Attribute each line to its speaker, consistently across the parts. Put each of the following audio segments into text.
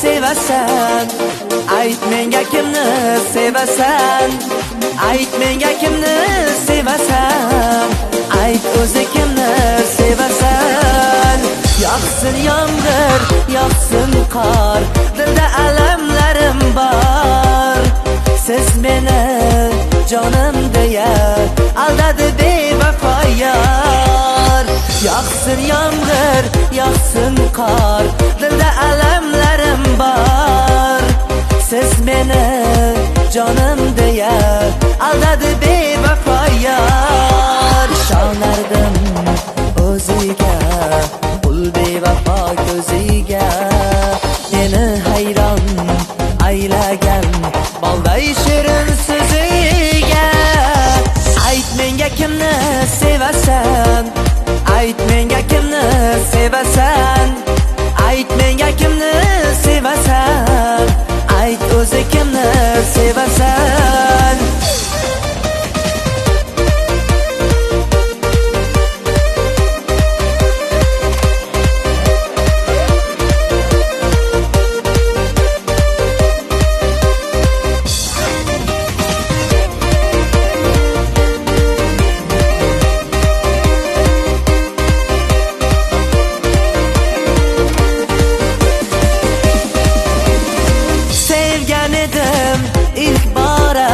Speaker 1: sevasan? Ayt menga kimni sevasan? Ayt menga kimni sevasan? Ayt o'zi kimni sevasan? Yoqsin yomg'ir, yoqsin qor, dilda alamlarim bor. Siz meni jonim deya aldadi bevafo yor. Yoqsin yomg'ir, yoqsin qor, dilda alamlarim bor. Siz meni jonim deya aldadi bevafo yor. Ishonardim o'ziga, ul bevafo ko'ziga, meni hayron aylagan balday shirin so'ziga. Ayt menga kimni sevasan? Ayt menga kimni sevasan? Ayt menga kimni sevasan? Ayt o'zi kimni sevasan? İlk bora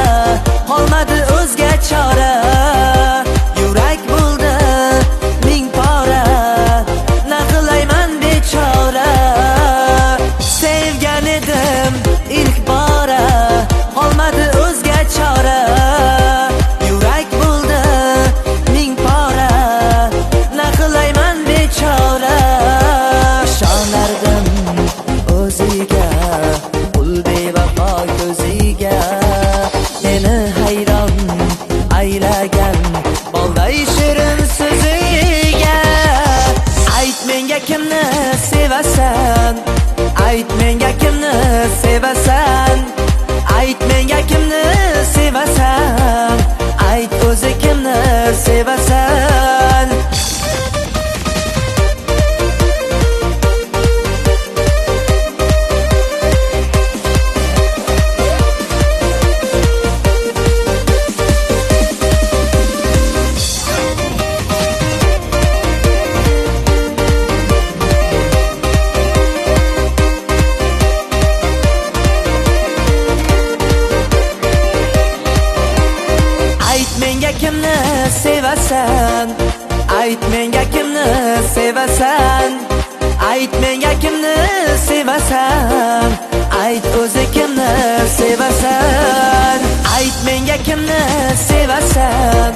Speaker 1: olmadı o'zga chora. Yurak buldi ming pora, na qilayman bechora. Sevgan edim ilk bora olmadı o'zga chora. Yurak buldi ming pora, na qilayman bechora. Ishonardim o'ziga, ul bevafo ko'ziga, meni hayron aylagan balday shirin so'ziga. Ayt menga kimni sevasan? Ayt menga kimni sevasan? Ayt menga kimni sevasan? Ayt o'zi kimni sevasan? Ayt menga kimni sevasan? Ayt menga kimni sevasan? Ayt menga kimni sevasan? Ayt o'zi kimni sevasan? Ayt menga kimni sevasan?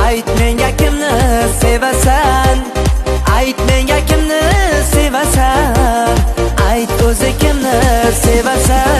Speaker 1: Ayt menga kimni sevasan? Ayt menga kimni sevasan? Ayt o'zi kimni sevasan?